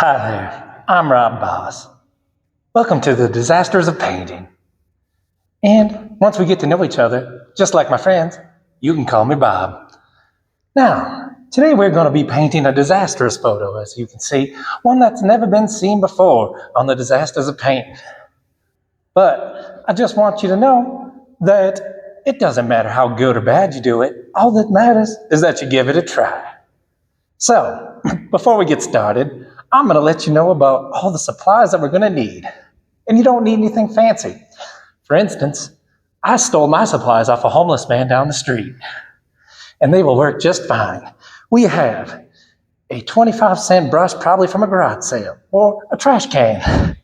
Hi there, I'm Rob Boss. Welcome to the Disasters of Painting. And once we get to know each other, just like my friends, you can call me Bob. Now, today we're going to be painting a disastrous photo, as you can see, one that's never been seen before on the Disasters of Painting. But I just want you to know that it doesn't matter how good or bad you do it, all that matters is that you give it a try. So, before we get started, I'm going to let you know about all the supplies that we're going to need. And you don't need anything fancy. For instance, I stole my supplies off a homeless man down the street. And they will work just fine. We have a 25-cent brush, probably from a garage sale, or a trash can.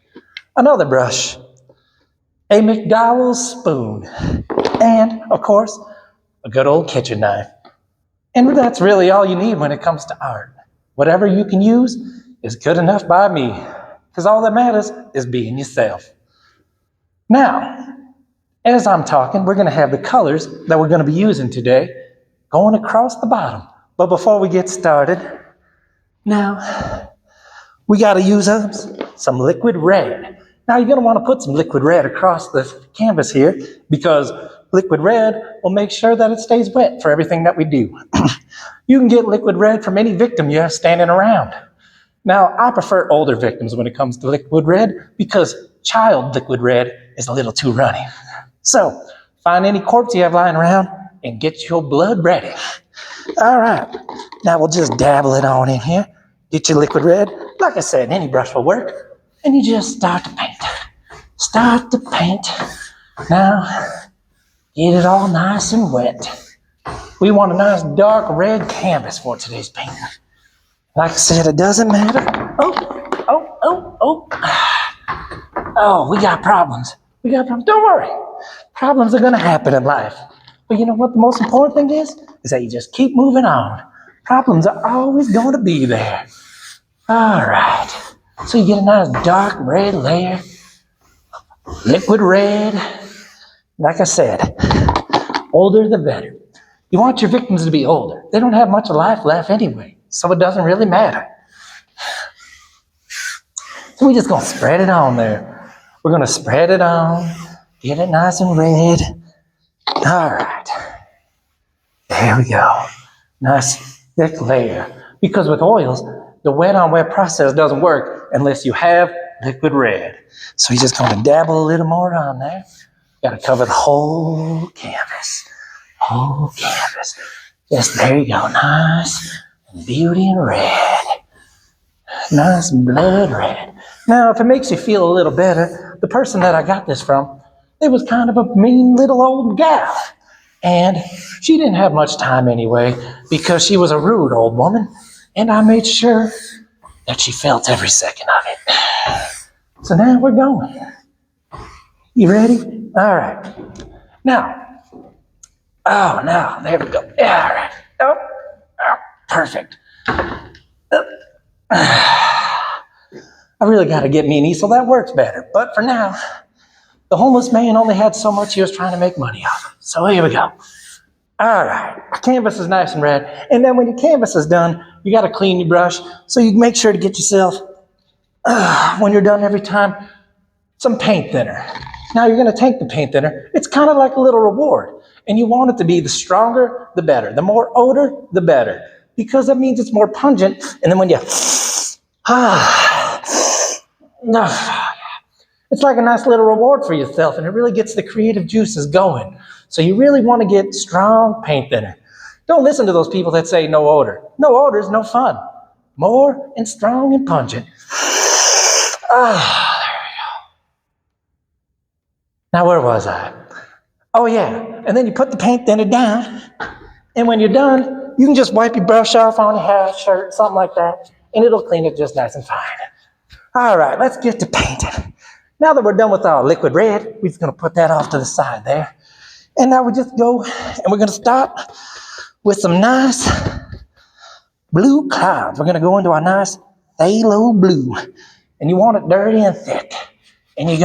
Another brush, a McDowell's spoon, and, of course, a good old kitchen knife. And that's really all you need when it comes to art. Whatever you can use is good enough by me, because all that matters is being yourself. Now, as I'm talking, we're going to have the colors that we're going to be using today going across the bottom. But before we get started, now, we got to use some liquid red. Now, you're going to want to put some liquid red across the canvas here, because liquid red will make sure that it stays wet for everything that we do. You can get liquid red from any victim you have standing around. Now, I prefer older victims when it comes to liquid red, because child liquid red is a little too runny. So, find any corpse you have lying around and get your blood ready. All right, now we'll just dabble it on in here. Get your liquid red. Like I said, any brush will work. And you just start to paint. Start to paint. Now, get it all nice and wet. We want a nice dark red canvas for today's painting. Like I said, it doesn't matter. Oh, we got problems. Don't worry. Problems are going to happen in life. But you know what the most important thing is? Is that you just keep moving on. Problems are always going to be there. All right. So you get a nice dark red layer. Liquid red. Like I said, older the better. You want your victims to be older. They don't have much of life left anyway, so it doesn't really matter. So we're just going to spread it on there. We're going to spread it on, get it nice and red. All right. There we go. Nice thick layer. Because with oils, the wet on wet process doesn't work unless you have liquid red. So you're just going to dabble a little more on there. Got to cover the whole canvas. Whole canvas. Yes, there you go. Nice and beauty and red. Nice blood red. Now, if it makes you feel a little better, the person that I got this from, it was kind of a mean little old gal. And she didn't have much time anyway, because she was a rude old woman. And I made sure that she felt every second of it. So now we're going. You ready? All right. Now, there we go. All right. Oh, perfect. I really got to get me an easel. That works better. But for now, the homeless man only had so much he was trying to make money off. So here we go. All right. Canvas is nice and red. And then when your canvas is done, you got to clean your brush. So you make sure to get yourself, when you're done every time, some paint thinner. Now you're going to take the paint thinner. It's kind of like a little reward. And you want it to be the stronger, the better. The more odor, the better. Because that means it's more pungent. And then when you, it's like a nice little reward for yourself. And it really gets the creative juices going. So you really want to get strong paint thinner. Don't listen to those people that say no odor. No odor is no fun. More and strong and pungent. There we go. Now, where was I? Oh, yeah. And then you put the paint thinner down. And when you're done, you can just wipe your brush off on your hair, shirt, something like that. And it'll clean it just nice and fine. All right, let's get to painting. Now that we're done with our liquid red, we're just going to put that off to the side there. And now we just go, and we're going to start with some nice blue clouds. We're going to go into our nice phthalo blue. And you want it dirty and thick. And there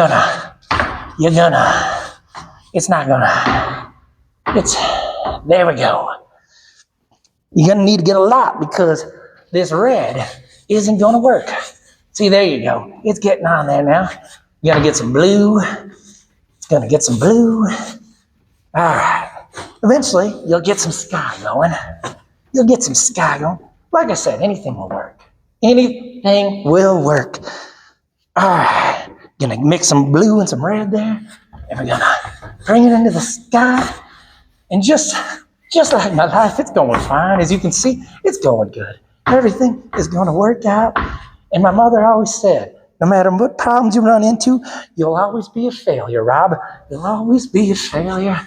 we go. You're going to need to get a lot because this red isn't going to work. See, there you go. It's getting on there now. You gotta get some blue. It's gonna get some blue. All right. Eventually, you'll get some sky going. You'll get some sky going. Like I said, anything will work. Anything will work. All right. Gonna mix some blue and some red there. And we're gonna bring it into the sky. And just like my life, it's going fine. As you can see, it's going good. Everything is gonna work out. And my mother always said, no matter what problems you run into, you'll always be a failure, Rob. You'll always be a failure.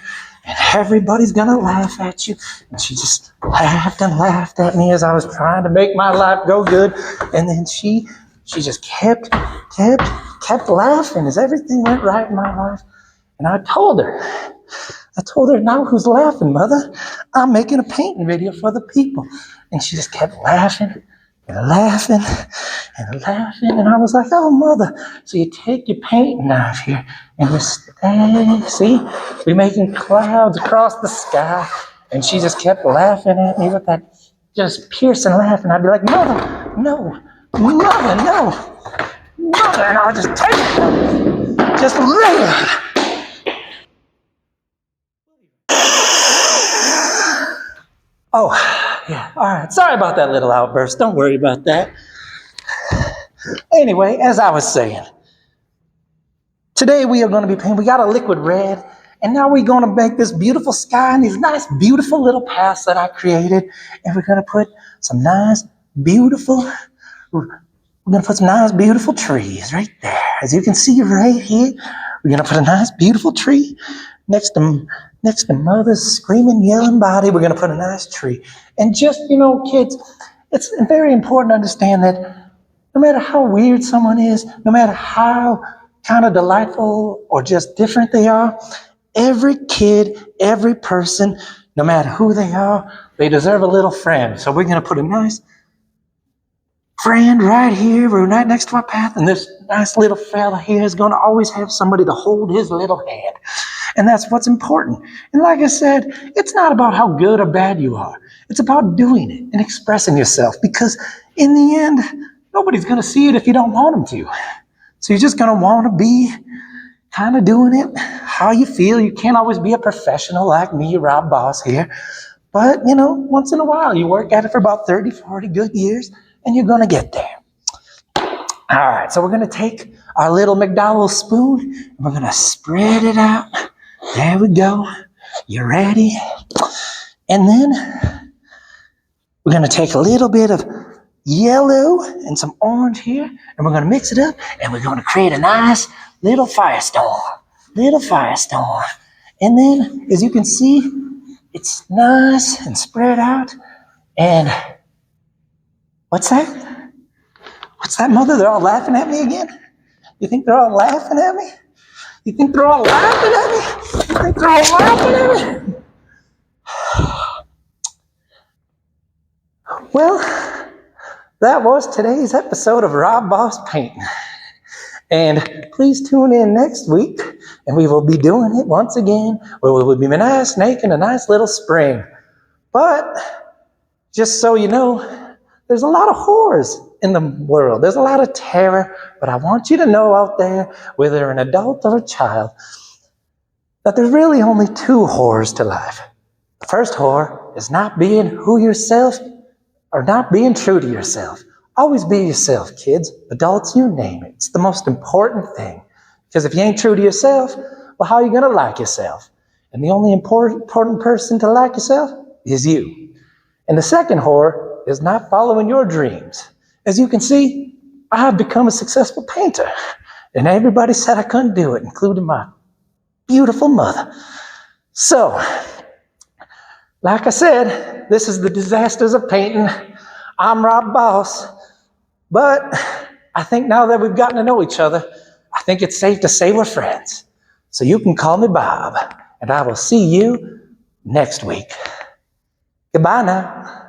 And everybody's gonna laugh at you. And she just laughed and laughed at me as I was trying to make my life go good. And then she just kept laughing as everything went right in my life. And I told her, now who's laughing, Mother? I'm making a painting video for the people. And she just kept laughing and laughing and laughing. And I was like, oh, Mother. So you take your painting knife here and we stay. See, we're making clouds across the sky. And she just kept laughing at me with that just piercing laugh. And I'd be like, Mother, no. Mother, no. Mother, and I'll just take it. Just lay it. Oh, yeah, all right. Sorry about that little outburst. Don't worry about that. Anyway, as I was saying, today we are going to be painting. We got a liquid red, and now we're going to make this beautiful sky and these nice, beautiful little paths that I created. And we're going to put some nice, beautiful trees right there. As you can see right here, we're going to put a nice, beautiful tree next to Mother's screaming, yelling body. We're going to put a nice tree. And just, kids, it's very important to understand that no matter how weird someone is, no matter how kind of delightful or just different they are, every kid, every person, no matter who they are, they deserve a little friend. So we're going to put a nice friend right here. We're right next to our path. And this nice little fella here is going to always have somebody to hold his little hand. And that's what's important. And like I said, it's not about how good or bad you are. It's about doing it and expressing yourself. Because in the end, nobody's going to see it if you don't want them to. So you're just going to want to be kind of doing it how you feel. You can't always be a professional like me, Rob Boss here. But, once in a while, you work at it for about 30, 40 good years, and you're going to get there. All right, so we're going to take our little McDowell spoon, and we're going to spread it out. There we go. You ready? And then we're going to take a little bit of yellow and some orange here, and we're going to mix it up, and we're going to create a nice little firestorm. And then, as you can see, it's nice and spread out. And what's that? What's that, Mother? They're all laughing at me again? You think they're all laughing at me? You think they're all laughing at me? You think they're all laughing at me? Well, that was today's episode of Rob Boss Painting. And please tune in next week, and we will be doing it once again, where we will be a nice snake in a nice little spring. But, just so you know, there's a lot of horrors in the world. There's a lot of terror, but I want you to know out there, whether you're an adult or a child, that there's really only two horrors to life. The first horror is not being who yourself or not being true to yourself. Always be yourself, kids, adults, you name it. It's the most important thing. Because if you ain't true to yourself, well, how are you going to like yourself? And the only important person to like yourself is you. And the second horror is not following your dreams. As you can see, I have become a successful painter. And everybody said I couldn't do it, including my beautiful mother. So, like I said, this is the Disasters of Painting. I'm Rob Boss. But I think now that we've gotten to know each other, I think it's safe to say we're friends. So you can call me Bob, and I will see you next week. Goodbye now.